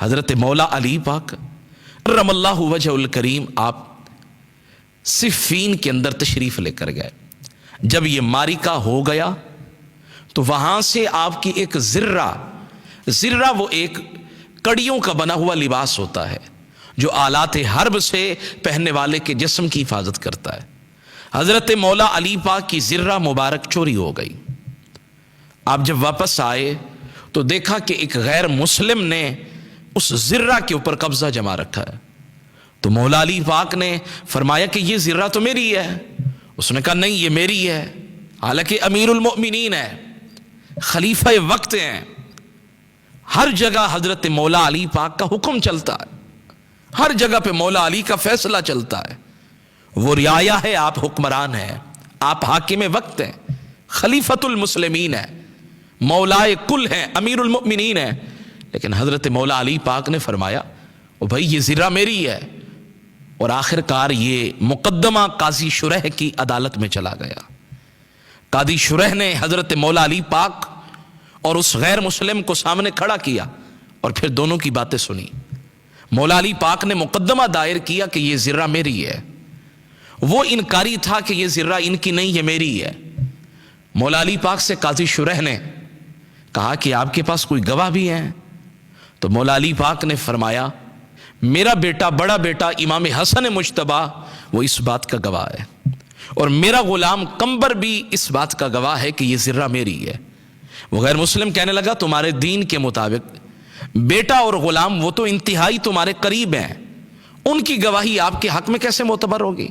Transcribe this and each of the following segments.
حضرت مولا علی پاک رم اللہ وجہہ کریم آپ صفین کے اندر تشریف لے کر گئے. جب یہ معرکہ ہو گیا تو وہاں سے آپ کی ایک زرہ وہ ایک کڑیوں کا بنا ہوا لباس ہوتا ہے جو آلات حرب سے پہننے والے کے جسم کی حفاظت کرتا ہے. حضرت مولا علی پاک کی زرہ مبارک چوری ہو گئی. آپ جب واپس آئے تو دیکھا کہ ایک غیر مسلم نے اس زرہ کے اوپر قبضہ جما رکھا ہے. تو مولا علی پاک نے فرمایا کہ یہ زرہ تو میری ہے. اس نے کہا نہیں یہ میری ہے، حالانکہ امیر المؤمنین ہے، خلیفہ وقت ہیں. ہر جگہ حضرت مولا علی پاک کا حکم چلتا ہے، ہر جگہ پہ مولا علی کا فیصلہ چلتا ہے. وہ رعایا ہے، آپ حکمران ہیں، آپ حاکم وقت ہیں، خلیفۃ المسلمین ہیں، مولائے کل ہیں، امیر المؤمنین ہیں. لیکن حضرت مولا علی پاک نے فرمایا او بھائی یہ زرہ میری ہے. اور آخر کار یہ مقدمہ قاضی شرح کی عدالت میں چلا گیا. قاضی شرح نے حضرت مولا علی پاک اور اس غیر مسلم کو سامنے کھڑا کیا اور پھر دونوں کی باتیں سنی. مولا علی پاک نے مقدمہ دائر کیا کہ یہ زرہ میری ہے. وہ انکاری تھا کہ یہ زرہ ان کی نہیں، یہ میری ہے. مولا علی پاک سے قاضی شرح نے کہا کہ آپ کے پاس کوئی گواہ بھی ہیں؟ تو مولا علی پاک نے فرمایا میرا بیٹا، بڑا بیٹا امام حسن مجتبی وہ اس بات کا گواہ ہے، اور میرا غلام قمبر بھی اس بات کا گواہ ہے کہ یہ زرہ میری ہے. وہ غیر مسلم کہنے لگا تمہارے دین کے مطابق بیٹا اور غلام وہ تو انتہائی تمہارے قریب ہیں، ان کی گواہی آپ کے حق میں کیسے معتبر ہوگی؟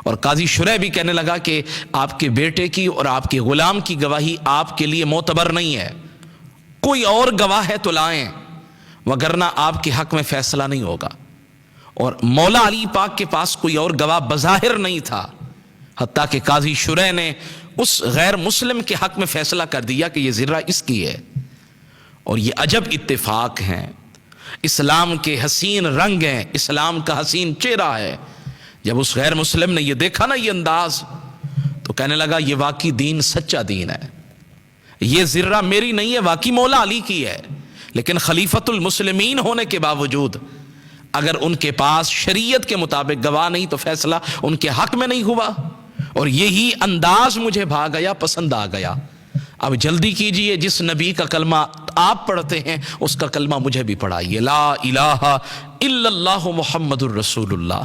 اور قاضی شرح بھی کہنے لگا کہ آپ کے بیٹے کی اور آپ کے غلام کی گواہی آپ کے لیے معتبر نہیں ہے، کوئی اور گواہ ہے تو لائیں، وگرنہ آپ کے حق میں فیصلہ نہیں ہوگا. اور مولا علی پاک کے پاس کوئی اور گواہ بظاہر نہیں تھا، حتیٰ کہ قاضی شرح نے اس غیر مسلم کے حق میں فیصلہ کر دیا کہ یہ زرہ اس کی ہے. اور یہ عجب اتفاق ہیں، اسلام کے حسین رنگ ہیں، اسلام کا حسین چہرہ ہے. جب اس غیر مسلم نے یہ دیکھا نا یہ انداز، تو کہنے لگا یہ واقعی دین سچا دین ہے، یہ زرہ میری نہیں ہے، واقعی مولا علی کی ہے. لیکن خلیفۃ المسلمین ہونے کے باوجود اگر ان کے پاس شریعت کے مطابق گواہ نہیں تو فیصلہ ان کے حق میں نہیں ہوا. اور یہی انداز مجھے بھا گیا، پسند آ گیا. اب جلدی کیجئے، جس نبی کا کلمہ آپ پڑھتے ہیں اس کا کلمہ مجھے بھی پڑھائیے، لا الہ الا اللہ محمد الرسول اللہ.